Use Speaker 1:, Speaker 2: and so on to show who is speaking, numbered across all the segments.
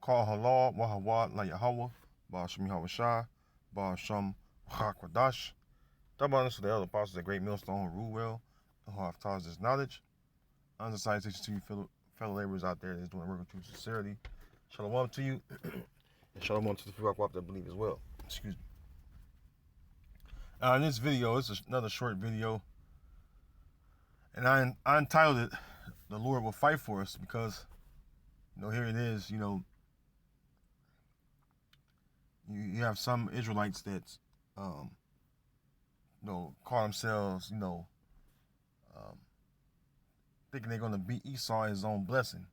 Speaker 1: Call halal, wahawad, la Yahweh, Ba'asham Yahweh Ba'asham Hakwadash. Double to the elder apostles at Great Millstone who rule well, and who have taught this knowledge. Undecided salutations to you fellow laborers out there that's doing work with true sincerity. Shalom to you, and shalom to the few that believe as well. Excuse me. In this video, this is another short video, and I entitled it, "The Lord Will Fight for Us," because, here it is, you have some Israelites that, call themselves, thinking they're going to beat Esau in his own blessing.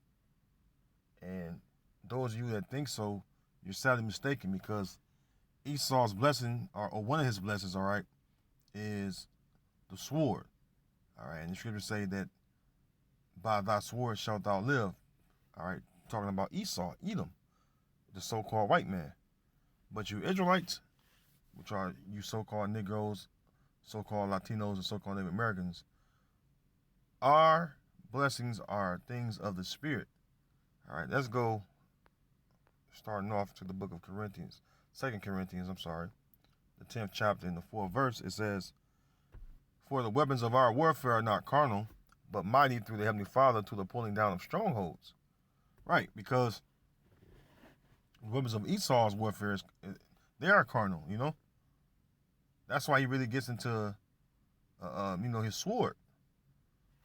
Speaker 1: And those of you that think so, you're sadly mistaken, because Esau's blessing, or one of his blessings, all right, is the sword. All right, and the scriptures say that by thy sword shalt thou live. All right, talking about Esau, Edom, the so-called white man. But you Israelites, which are you so-called Negroes, so-called Latinos, and so-called Native Americans, our blessings are things of the Spirit. All right, let's go, starting off to the book of Corinthians, 2 Corinthians, the 10th chapter in the 4th verse. It says, "For the weapons of our warfare are not carnal, but mighty through the Heavenly Father to the pulling down of strongholds." Right, because the weapons of Esau's warfare, they are carnal, That's why he really gets into, his sword.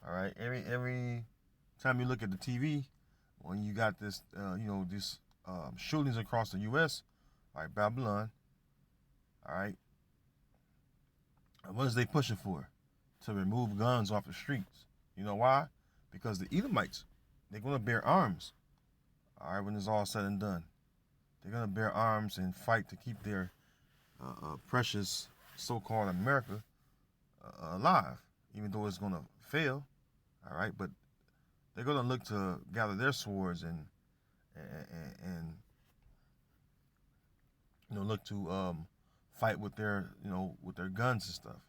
Speaker 1: All right, every time you look at the TV, when you got this, these shootings across the U.S., like Babylon, all right, what is they pushing for? To remove guns off the streets. You know why? Because the Edomites, they're going to bear arms, all right, when it's all said and done. They're going to bear arms and fight to keep their precious so-called America alive, even though it's going to fail, all right, but they're going to look to gather their swords and look to fight with their guns and stuff.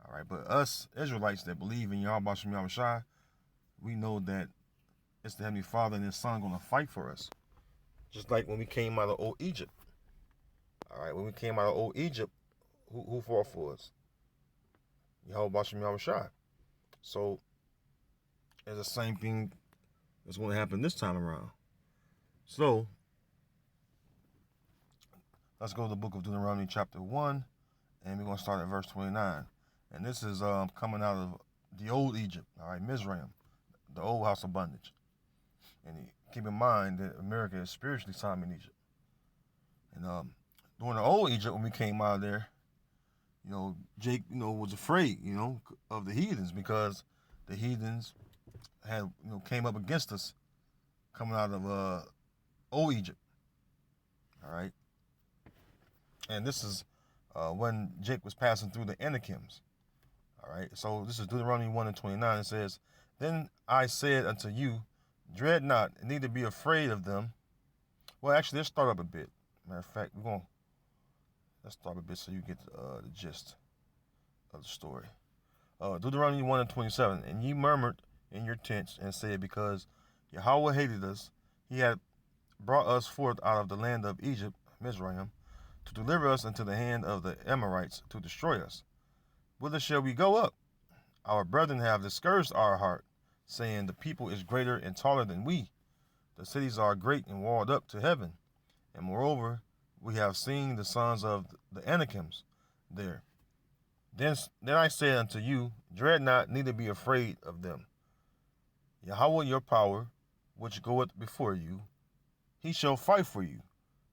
Speaker 1: All right, but us Israelites that believe in Yahweh Shem Yahweh Shai, we know that it's the Heavenly Father and His Son going to fight for us. Just like when we came out of old Egypt. All right, when we came out of old Egypt, who fought for us? Yahweh Shem Yahweh Shai. So it's the same thing that's going to happen this time around. So let's go to the book of Deuteronomy chapter 1, and we're going to start at verse 29. And this is coming out of the old Egypt, all right, Mizraim, the old house of bondage. And keep in mind that America is spiritually Simon Egypt. And during the old Egypt, when we came out of there, Jake, was afraid, of the heathens, because the heathens had, came up against us coming out of old Egypt. All right. And this is when Jake was passing through the Anakims. All right. So this is Deuteronomy 1 and 29. It says, "Then I said unto you, dread not, and neither be afraid of them." Well, actually, let's start up a bit. Matter of fact, let's start a bit so you get the gist of the story. Deuteronomy 1 and 27. "And ye murmured in your tents and said, because Yahweh hated us, he had brought us forth out of the land of Egypt, Mizraim, to deliver us into the hand of the Amorites to destroy us. Whither shall we go up? Our brethren have discouraged our heart, saying, the people is greater and taller than we. The cities are great and walled up to heaven. And moreover, we have seen the sons of the Anakims there. Then I said unto you, dread not, neither be afraid of them. Yahweh your power, which goeth before you, he shall fight for you,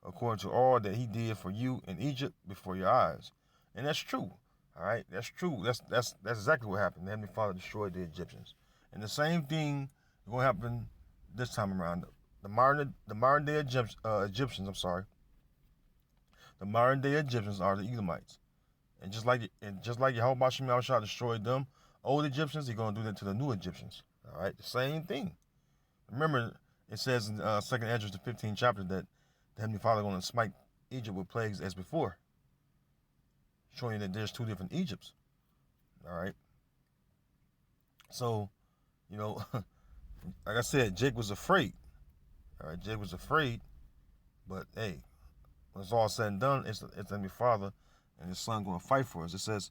Speaker 1: according to all that he did for you in Egypt before your eyes." And that's true. All right, that's true. That's exactly what happened. The Heavenly Father destroyed the Egyptians, and the same thing is going to happen this time around. The modern day Egyptians. The modern day Egyptians are the Edomites, and just like Yahweh Shem Yahweh destroyed them old Egyptians, he's going to do that to the new Egyptians. All right, the same thing. Remember, it says in 2nd Esdras, the 15th chapter, that the Heavenly Father is going to smite Egypt with plagues as before, showing you that there's two different Egypts. All right. So, like I said, Jake was afraid. All right, Jacob was afraid, but hey, when it's all said and done, it's Heavenly Father and His Son going to fight for us. It says,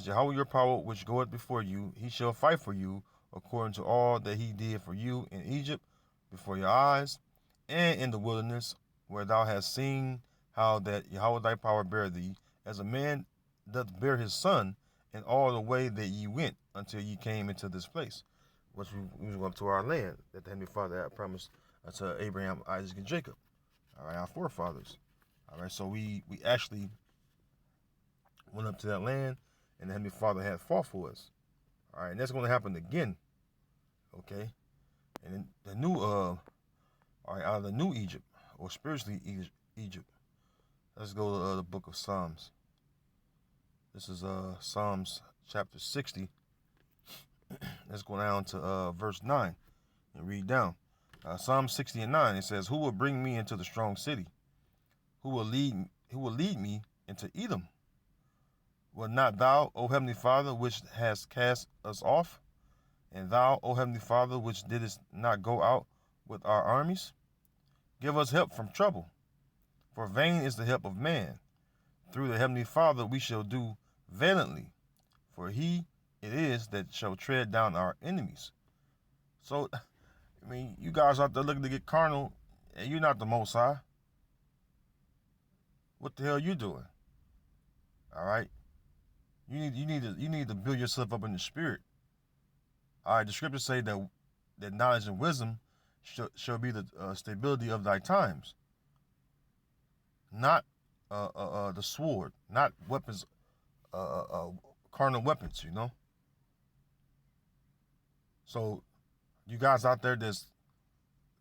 Speaker 1: Yahweh your power, which goeth before you, He shall fight for you, according to all that He did for you in Egypt, before your eyes, and in the wilderness, where thou hast seen how that Yahweh thy power bare thee, as a man doth bear his son, in all the way that ye went, until ye came into this place, which we was going to our land, that the Heavenly Father had promised unto Abraham, Isaac, and Jacob. All right, our forefathers. All right, so we actually went up to that land, and the Heavenly Father had fought for us. All right, and that's going to happen again. Okay, and then the new, all right, out of the new Egypt, or spiritually Egypt. Let's go to the book of Psalms. This is Psalms chapter 60. Let's go down to verse 9 and read down. Psalm 60 and 9. It says, "Who will bring me into the strong city? Who will lead me into Edom? Will not thou, O Heavenly Father, which hast cast us off? And thou, O Heavenly Father, which didst not go out with our armies? Give us help from trouble, for vain is the help of man. Through the Heavenly Father we shall do valiantly, for He it is that shall tread down our enemies." So, I mean, you guys out there looking to get carnal, and you're not the Most High. What the hell you doing? All right, you need to build yourself up in the spirit. All right, the scriptures say that knowledge and wisdom shall be the stability of thy times, not the sword, not weapons, carnal weapons. You know. So, you guys out there that's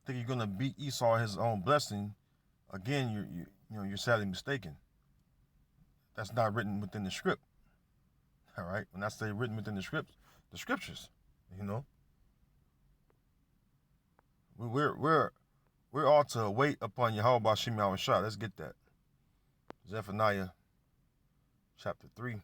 Speaker 1: think you're gonna beat Esau his own blessing, again, you're sadly mistaken. That's not written within the script. All right, when I say written within the scriptures, you know, we're all to wait upon Yahweh B'Shem Yahushua. Let's get that. Zephaniah chapter 3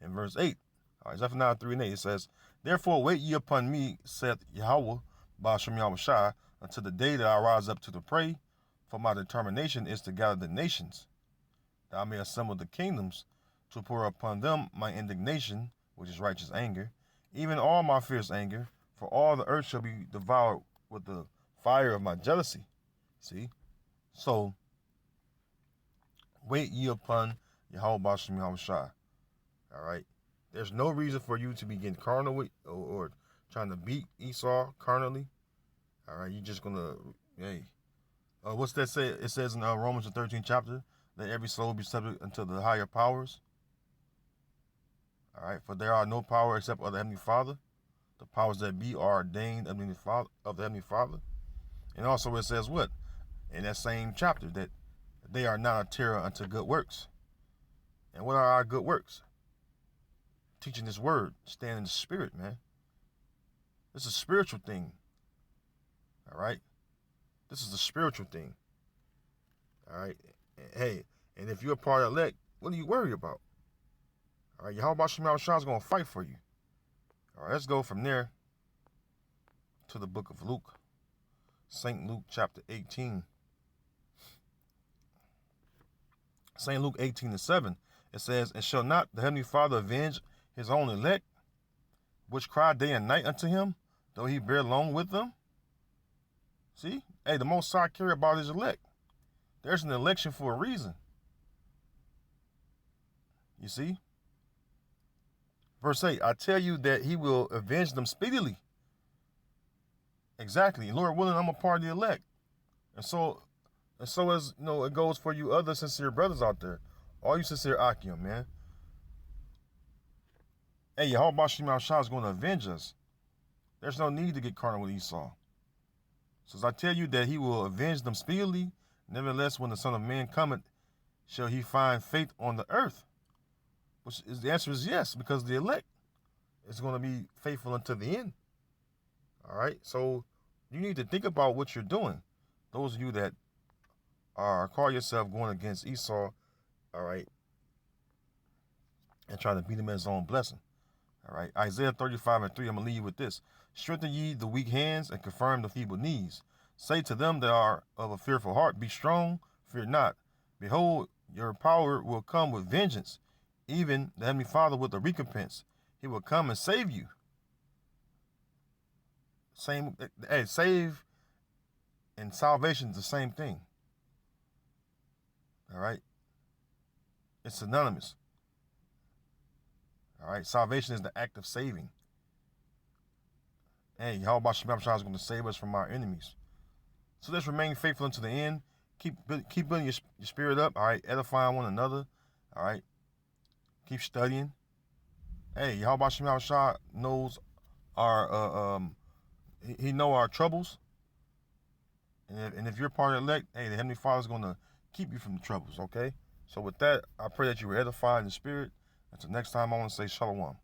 Speaker 1: and verse 8. All right, Zephaniah 3 and 8, it says, "Therefore wait ye upon me, saith Yahweh B'Shem Yahushua, until the day that I rise up to the prey, for my determination is to gather the nations, that I may assemble the kingdoms, to pour upon them my indignation, which is righteous anger, even all my fierce anger, for all the earth shall be devoured with the fire of my jealousy." See? So, wait ye upon Yahweh B'Shem Yahushua. All right? There's no reason for you to be getting carnal with, or trying to beat Esau carnally. All right? You're just going to, hey. What's that say? It says in Romans the 13th chapter, that every soul be subject unto the higher powers. All right? For there are no power except of the Heavenly Father. The powers that be are ordained of the Heavenly Father. And also it says what? In that same chapter, that they are not a terror unto good works. And what are our good works? Teaching this word, staying in the spirit, man. This is a spiritual thing. All right? This is a spiritual thing. All right? Hey, and if you're a part of the elect, what do you worry about? All right, Yahweh B'Shem Yahushua is going to fight for you. All right, let's go from there to the book of Luke. St. Luke chapter 18. St. Luke 18 and 7. It says, "And shall not the Heavenly Father avenge His own elect, which cry day and night unto Him, though He bear long with them?" See? Hey, the Most High care about His elect. There's an election for a reason. You see? Verse 8, "I tell you that He will avenge them speedily." Exactly. Lord willing, I'm a part of the elect. And so as it goes for you other sincere brothers out there. All you sincere Akim, man. Hey, Yahweh B'Shem Yahushua is going to avenge us. There's no need to get carnal with Esau. So as I tell you that He will avenge them speedily, nevertheless, when the Son of Man cometh, shall He find faith on the earth? Which is, the answer is yes, because the elect is going to be faithful until the end. All right, so you need to think about what you're doing. Those of you that call yourself going against Esau, all right, and trying to beat him at his own blessing. All right. Isaiah 35:3. I'm going to leave you with this. Strengthen ye the weak hands and confirm the feeble knees. Say to them that are of a fearful heart, be strong, fear not. Behold, your power will come with vengeance, even the Heavenly Father with a recompense. He will come and save you. Save and salvation is the same thing. All right. It's synonymous. All right. Salvation is the act of saving. Hey, how about Shem is going to save us from our enemies? So let's remain faithful unto the end. Keep building your spirit up. All right. Edifying one another. All right. Keep studying. Hey, how about Shem knows our he know our troubles. And if you're part of the elect, hey, the Heavenly Father is going to keep you from the troubles, okay? So with that, I pray that you were edified in the spirit. Until next time, I want to say shalom.